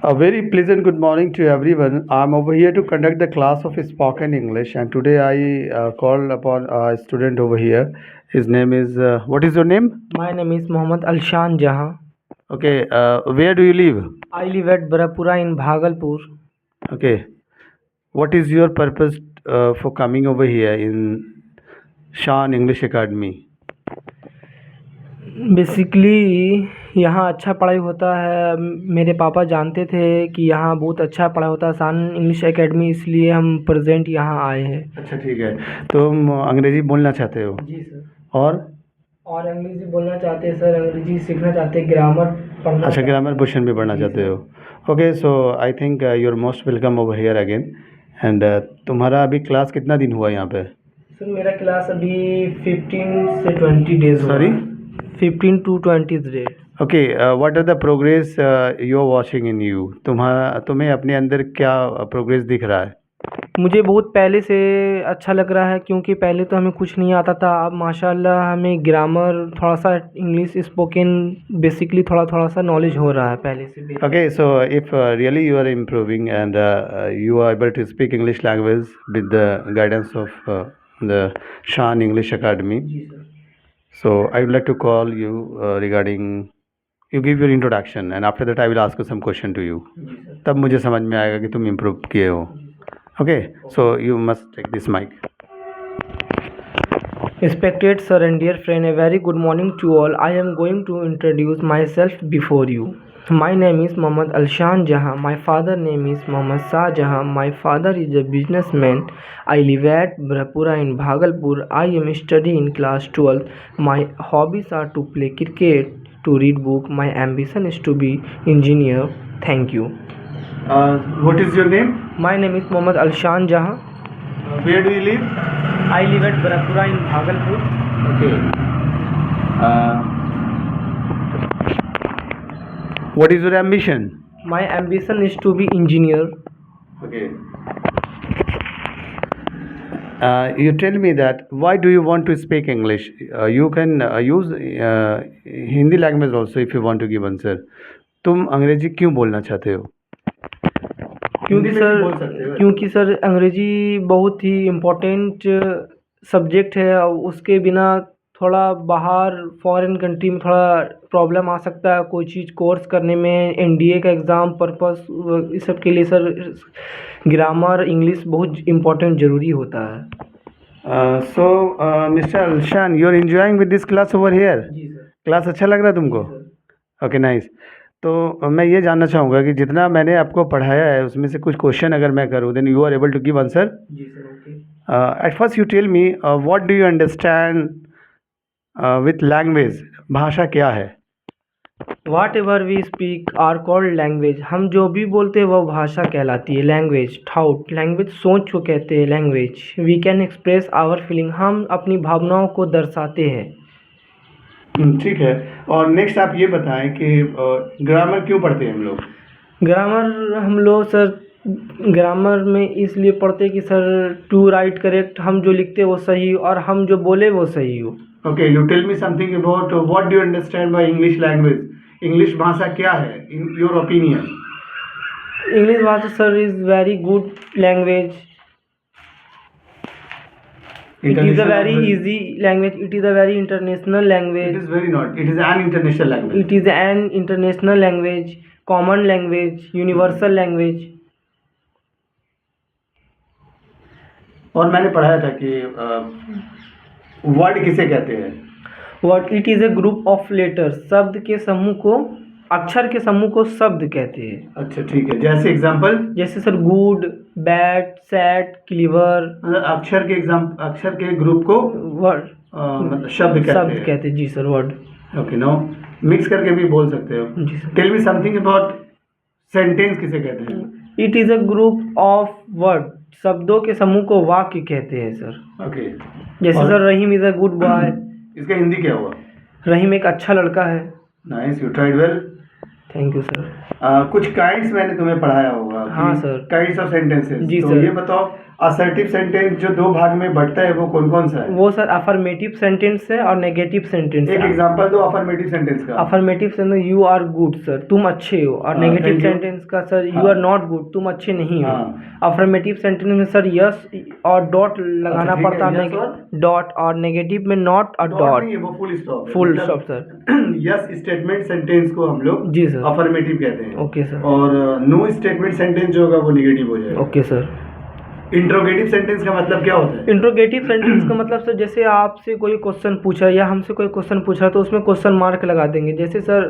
A very pleasant good morning to everyone. I'm over here to conduct the class of spoken English, and today I called upon a student over here. His name is what is your name? My name is Mohammad Alshan Jahan. Okay, where do you live? I live at Barapura in Bhagalpur. Okay, what is your purpose for coming over here in Shan English Academy? Basically यहाँ अच्छा पढ़ाई होता है। मेरे पापा जानते थे कि यहाँ बहुत अच्छा पढ़ाई होता है शान इंग्लिश एकेडमी, इसलिए हम प्रेजेंट यहाँ आए हैं। अच्छा, ठीक है। तुम अंग्रेजी बोलना चाहते हो? जी सर। और अंग्रेजी बोलना चाहते हैं सर, अंग्रेजी सीखना चाहते हैं, ग्रामर पढ़ना। अच्छा, ग्रामर पोर्शन भी पढ़ना चाहते हो? Okay, so I think you are most welcome over here again. And तुम्हारा अभी क्लास कितना दिन हुआ यहाँ पे? सर मेरा क्लास अभी 15 से 20 days. Sorry? 15 to 20 days. Okay, what are the progress you are watching in you? तुम्हें अपने अंदर क्या प्रोग्रेस दिख रहा है? मुझे बहुत पहले से अच्छा लग रहा है, क्योंकि पहले तो हमें कुछ नहीं आता था। अब माशाल्लाह हमें ग्रामर, थोड़ा सा इंग्लिश स्पोकन, बेसिकली थोड़ा सा नॉलेज हो रहा है पहले से। Okay, so if really you are improving and you are able to speak English language with the guidance of the Shan English Academy, जी sir. so I would like to call you regarding you give your introduction and after that I will ask you some question to you. जी sir. तब मुझे समझ में आएगा कि तुम improve किए हो. Okay, so you must take this mic. Respected sir and dear friend, a very good morning to all. I am going to introduce myself before you. My name is Mohammad Alshan Jahan. My father name is Mohammad Shah Jahan. My father is a businessman. I live at Barapura in Bhagalpur. I am studying in class 12. My hobbies are to play cricket, to read book. My ambition is to be engineer. Thank you. What is your name? My name is Mohammad Alshan Jahan. Where do you live? I live at Barapura in Bhagalpur. Okay. What is your ambition? My ambition is to be engineer. Okay. You tell me that why do you want to speak English? You can use Hindi language also if you want to give answer. तुम अंग्रेजी क्यों बोलना चाहते हो? क्योंकि sir अंग्रेजी बहुत ही important subject है, और उसके बिना थोड़ा बाहर फॉरेन कंट्री में थोड़ा प्रॉब्लम आ सकता है कोई चीज़ कोर्स करने में, एनडीए का एग्ज़ाम पर्पस, इस सब के लिए सर ग्रामर इंग्लिश बहुत इम्पोर्टेंट ज़रूरी होता है। So mister Alshan, you are enjoying with this class over here? जी सर। क्लास अच्छा लग रहा है तुमको? Okay, nice. तो मैं ये जानना चाहूँगा कि जितना मैंने आपको पढ़ाया है उसमें से कुछ क्वेश्चन अगर मैं करूँ then you are able to give answer? जी sir. Okay. At first you tell me what do you understand with language? भाषा क्या है? Whatever we speak are called language. हम जो भी बोलते हैं वो भाषा कहलाती है। लैंग्वेज थाउट, लैंग्वेज सोच को कहते हैं। Language we can express our feeling, हम अपनी भावनाओं को दर्शाते हैं। ठीक है। और नेक्स्ट आप ये बताएं कि ग्रामर क्यों पढ़ते हैं हम लोग? ग्रामर हम लोग सर ग्रामर में इसलिए पढ़ते हैं कि सर टू राइट करेक्ट, हम जो लिखते हैं वो सही और हम जो बोले वो सही हो। Okay, you tell me something about what do you understand by English language? English भाषा क्या है इन योर ओपिनियन? इंग्लिश भाषा sir is very good language. It is a very easy language. It is a very international language. It is very not. It is an international language. It is an international language, common language, universal language. और मैंने पढ़ाया था कि word किसे कहते हैं? What it is a group of letters. शब्द के समूह को, अक्षर के समूह को शब्द कहते हैं। अच्छा, ठीक है। जैसे एग्जाम्पल? जैसे sir good, bad, sad, clever. मतलब अक्षर के ग्रुप को वर्ड मतलब शब्द कहते हैं। जी sir, word. Okay, no mix करके भी बोल सकते हो। जी sir. Tell me something about sentence किसे कहते हैं? It is a group of word, शब्दों के समूह को वाक्य कहते हैं सर। ओके। जैसे sir Rahim is a good boy. इसका हिंदी क्या हुआ? रहीम एक अच्छा लड़का है। Nice, you tried well. Thank you sir. कुछ काइंड्स मैंने तुम्हें पढ़ाया होगा। हाँ सर। Kinds of sentences. जी तो सर। ये बताओ असर्टिव सेंटेंस जो दो भाग में बढ़ता है वो कौन कौन सा है? वो सर अफर्मेटिव सेंटेंस है और नेगेटिव सेंटेंस एक है। एग्जांपल दो अफर्मेटिव सेंटेंस का। Affirmative sentence you are good sir, तुम अच्छे हो, और हाँ, नेगेटिव thank you। सेंटेंस का सर यू हाँ। आर नॉट गुड, तुम अच्छे नहीं हो। हाँ। अफर्मेटिव सेंटेंस में सर यस और डॉट लगाना ठीक है, पड़ता है, yes और? डॉट, और नेगेटिव में नॉट और डॉट डॉट। नहीं है, वो फुल स्टॉप है। फुल मतलब stop sir. Yes statement sentence को हम लोग जी सर। अफर्मेटिव कहते हैं। Okay sir. और नो स्टेटमेंट सेंटेंस जो होगा वो नेगेटिव हो जाएगा। Okay sir. इंट्रोगेटिव सेंटेंस का मतलब क्या होता है? इंट्रोगेटिव सेंटेंस का मतलब सर जैसे आपसे कोई क्वेश्चन पूछा या हमसे कोई क्वेश्चन पूछा तो उसमें क्वेश्चन मार्क लगा देंगे, जैसे sir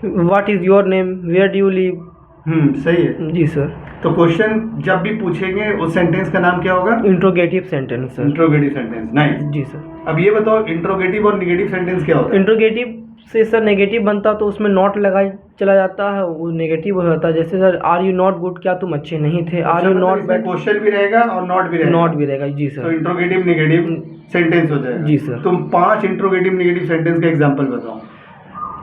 what is your name, where do you live. सही है। जी सर। तो क्वेश्चन जब भी पूछेंगे उस सेंटेंस का नाम क्या होगा? Interrogative sentence sir. Interrogative sentence. Nice. जी सर। अब ये बताओ इंट्रोगेटिव और नेगेटिव सेंटेंस क्या होता है? इंट्रोगेटिव से सर नेगेटिव बनता तो उसमें नॉट लगाई चला जाता है, वो नेगेटिव हो जाता है। जैसे sir are you not good, क्या तुम अच्छे नहीं थे। Are you not bad, question भी रहेगा और नॉट भी रहेगा। नॉट भी रहेगा। जी तो सर। इंट्रोगेटिव नेगेटिव सेंटेंस हो जाएगा। जी सर। तुम 5 इंट्रोगेटिव नेगेटिव सेंटेंस का एग्जांपल बताओ।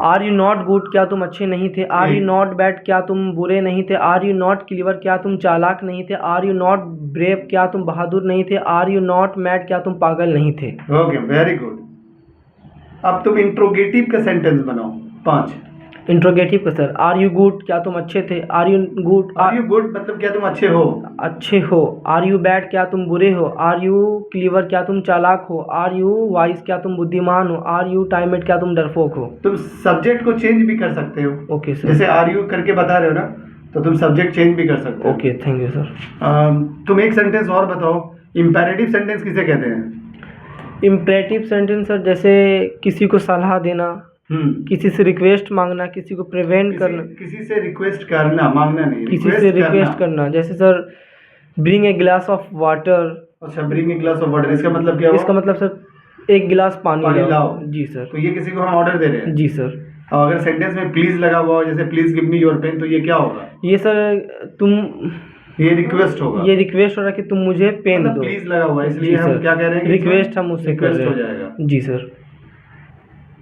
आर यू नॉट गुड, क्या तुम अच्छे नहीं थे। आर यू नॉट बैड, क्या तुम बुरे नहीं थे। आर यू नॉट क्लीवर, क्या तुम चालाक नहीं थे। आर यू नॉट ब्रेव, क्या तुम बहादुर नहीं थे। आर यू नॉट मैड, क्या तुम पागल नहीं थे। Okay, very good. अब तुम इंट्रोगेटिव का सेंटेंस बनाओ 5। इंट्रोगेटिव का सर आर यू गुड, क्या तुम अच्छे थे। Are you good, are you good मतलब क्या तुम अच्छे हो। अच्छे हो। आर यू बैड, क्या तुम बुरे हो। आर यू क्लीवर, क्या तुम चालाक हो। आर यू वाइज, क्या तुम बुद्धिमान हो। आर यू टाइमेड, क्या तुम डरपोक हो। तुम सब्जेक्ट को चेंज भी कर सकते हो। Okay sir. जैसे आर यू करके बता रहे हो ना, तो तुम सब्जेक्ट चेंज भी कर सकते हो। Okay, thank you sir. तुम एक सेंटेंस और बताओ, इम्पेरेटिव सेंटेंस किसे कहते हैं? इम्परेटिव सेंटेंस सर जैसे किसी को सलाह देना, किसी से रिक्वेस्ट मांगना, किसी को प्रिवेंट करना। किसी से रिक्वेस्ट करना, मांगना नहीं, किसी से रिक्वेस्ट करना। जैसे sir bring a glass of water. अच्छा, bring a glass of water, इसका मतलब क्या हुआ? इसका मतलब सर एक गिलास पानी लाओ। जी सर। तो ये किसी को हम ऑर्डर दे रहे हैं। जी सर। और अगर सेंटेंस में प्लीज लगा हुआ हो, जैसे please give me your pen, तो ये क्या होगा? ये सर तुम, ये रिक्वेस्ट होगा। ये रिक्वेस्ट हो रहा है कि तुम मुझे पेन मतलब दो। प्लीज लगा हुआ है, इसलिए जी हम सर। क्या कह रहे हैं? रिक्वेस्ट हम उससे कर रहे हैं। हो जाएगा। जी सर।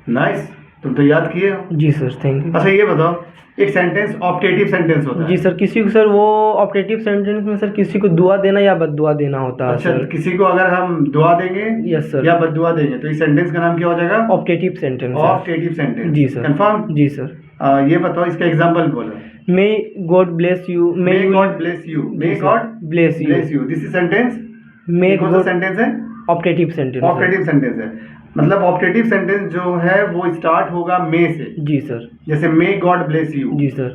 नाइस, तुम तो याद किए हो। जी सर, थैंक यू। अच्छा ये बताओ, एक सेंटेंस ऑप्टेटिव सेंटेंस होता है। जी सर। किसी को सर वो ऑप्टेटिव सेंटेंस में सर किसी को दुआ देना या बददुआ देना होता है। अच्छा, सर किसी को अगर हम दुआ देंगे यस सर या बददुआ देंगे तो इस सेंटेंस का नाम क्या हो जाएगा? Optative sentence. Optative sentence. जी सर। कंफर्म? जी सर। ये बताओ, इसका एग्जांपल बोलो। May God bless you. May God bless you. May God bless you. Bless you, this is sentence. मे कौन सा सेंटेंस है? Optative sentence. ऑप्टेटिव सेंटेंस है। मतलब ऑप्टेटिव सेंटेंस जो है वो स्टार्ट होगा मे से। जी सर। जैसे मे गॉड ब्लेस यू। जी सर।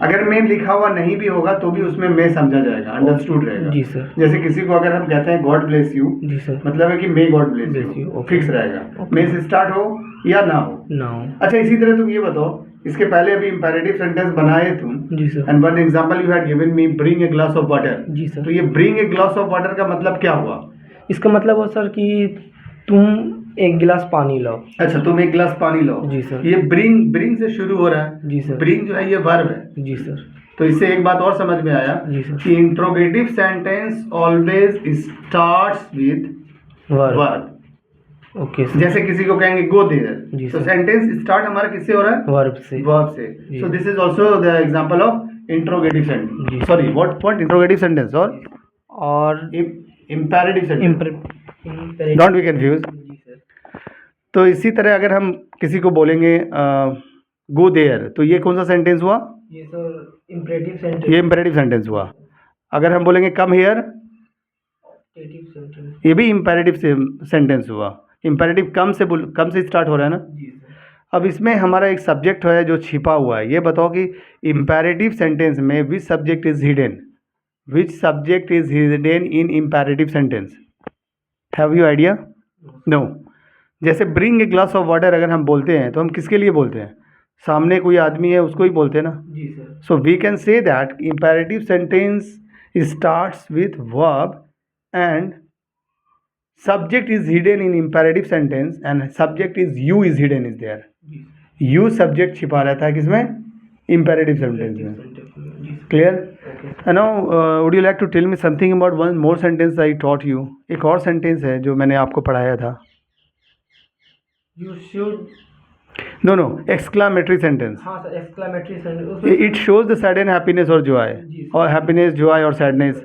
अगर मे लिखा हुआ नहीं भी होगा तो भी उसमें मे समझा जाएगा, अंडरस्टूड रहेगा। जी सर। जैसे किसी को अगर हम कहते हैं गॉड ब्लेस यू, जी सर। मतलब है कि may God bless Bless you, you, okay. Fix रहेगा। मे से स्टार्ट हो या ना हो। ना हो। अच्छा, इसी तरह तुम ये बताओ, इसके पहले अभी इंपेरेटिव सेंटेंस बनाए तुम। जी sir. And one example you had given me, bring a glass of water. जी सर। तो ये bring a glass of water का मतलब क्या हुआ? इसका मतलब हो सर कि तुम एक गिलास पानी लाओ। अच्छा, तुम एक गिलास पानी लाओ। जी सर। ये ब्रिंग से शुरू हो रहा है। जी सर। ब्रिंग जो है ये वर्ब है। जी सर। तो इससे एक बात और समझ में आया जी सर। कि interrogative sentence always starts with verb. Okay sir. जैसे किसी को कहेंगे गो देयर, जी तो सर। सेंटेंस स्टार्ट हमारा किससे हो रहा है? वर्ब से। वर्ब से। जी। So this is also the example of interrogative जी। Sentence. Sorry, what interrogative sentence और imperative sentence. Don't be confuse. जी सर। तो इसी तरह अगर हम किसी को बोलेंगे गो देयर, तो ये कौन सा सेंटेंस हुआ? ये सर इम्परेटिव सेंटेंस। ये इंपेरेटिव सेंटेंस हुआ। अगर हम बोलेंगे कम हियर, ऑप्टेटिव सेंटेंस। ये भी इंपेरेटिव सेंटेंस हुआ। इंपेरेटिव कम से स्टार्ट हो रहा है ना। जी सर। अब इसमें हमारा एक सब्जेक्ट है जो छिपा हुआ है। ये बताओ कि इंपेरेटिव सेंटेंस में which subject is hidden? Which subject is hidden in imperative sentence? Have you idea? No. जैसे bring a glass of water अगर हम बोलते हैं तो हम किसके लिए बोलते हैं? सामने कोई आदमी है उसको ही बोलते हैं ना। जी sir. So we can say that imperative sentence starts with verb and subject is hidden in imperative sentence and subject is you is hidden is there. you subject छिपा रहता है किसमें? imperative sentence में। clear? and now would you like to tell me something about one more sentence I taught you? एक और sentence है जो मैंने आपको पढ़ाया था। You should। no exclamatory sentence। हाँ सर, exclamatory sentence। it shows the sudden happiness or joy, जी। or happiness, joy or sadness।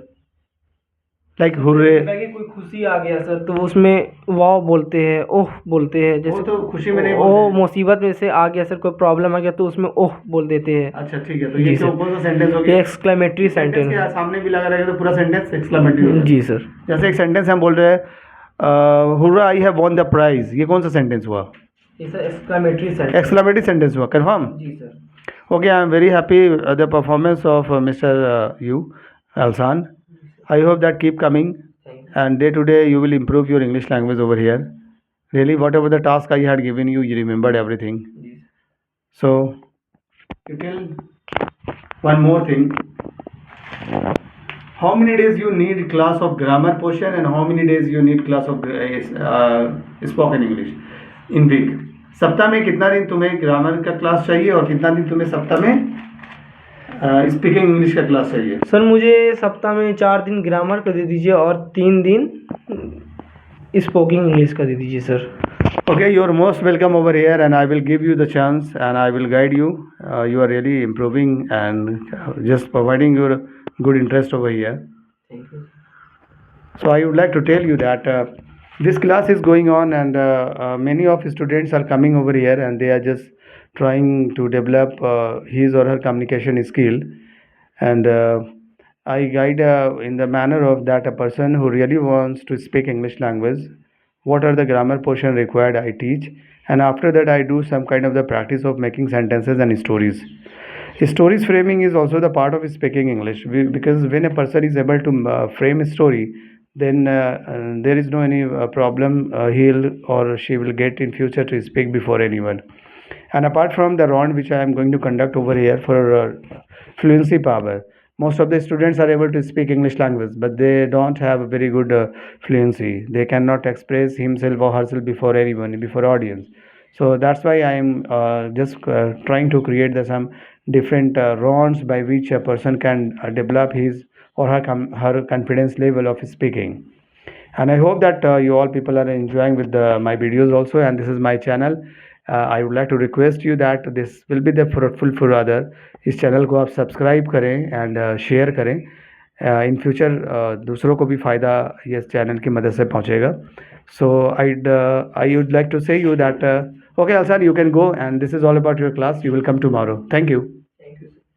Like hurray. कि कोई खुशी आ गया सर तो उसमें वाह बोलते हैं, ओह बोलते हैं। वो जैसे तो खुशी में नहीं ओ बोलते हैं। मुसीबत में से आ गया सर, कोई प्रॉब्लम आ गया तो उसमें ओह बोल देते हैं। अच्छा ठीक है, तो जी ये सर। कौन सा सेंटेंस हो ये गया? एक्सक्लेमेटरी सेंटेंस सेंटेंस के सामने भी लगा रहेगा तो पूरा सेंटेंस एक्सक्लेमेटरी हो जाता है। जी सर। जैसे एक सेंटेंस हम बोल रहे हैं hurrah I have won the prize, ये कौन सा सेंटेंस हुआ? ये sir exclamatory sentence. Exclamatory sentence हुआ, कंफर्म? जी sir. Okay, I am very happy the performance of Mr. You, Alsan. I hope that keep coming, and day to day you will improve your English language over here. Really, whatever the task I had given you, you remembered everything. So, you tell one more thing. How many days you need class of grammar portion, and how many days you need class of spoken English in week? सप्ताह में कितना दिन तुम्हें grammar का class चाहिए और कितना दिन तुम्हें सप्ताह में स्पीकिंग इंग्लिश का क्लास चाहिए? सर मुझे सप्ताह में 4 दिन ग्रामर का दे दीजिए और 3 दिन स्पोकिंग इंग्लिश का दे दीजिए sir. Okay, you are most welcome over here, and I will give you the chance, and I will guide you. You are really improving and just providing your good interest over here. Thank you. So I would like to tell you that this class is going on, and many of students are coming over here, and they are just trying to develop his or her communication skill. And I guide in the manner of that a person who really wants to speak English language. What are the grammar portion required? I teach, and after that I do some kind of the practice of making sentences and stories. Stories framing is also the part of speaking English because when a person is able to frame a story, then there is no any problem he'll or she will get in future to speak before anyone. And apart from the round which I am going to conduct over here for fluency power, most of the students are able to speak English language, but they don't have a very good fluency. They cannot express himself or herself before anyone, before audience. So that's why I am just trying to create some different rounds by which a person can develop his or her confidence level of speaking. And I hope that you all people are enjoying with my videos also, and this is my channel. I would like to request you that this will be the fruitful for other. इस channel को आप subscribe करें and share करें। In future दूसरों को भी फ़ायदा ये चैनल की मदद से पहुंचेगा। सो आई वुड लाइक टू से you that okay Alsan, you can go, and this is all about your class. You will come tomorrow. Thank you.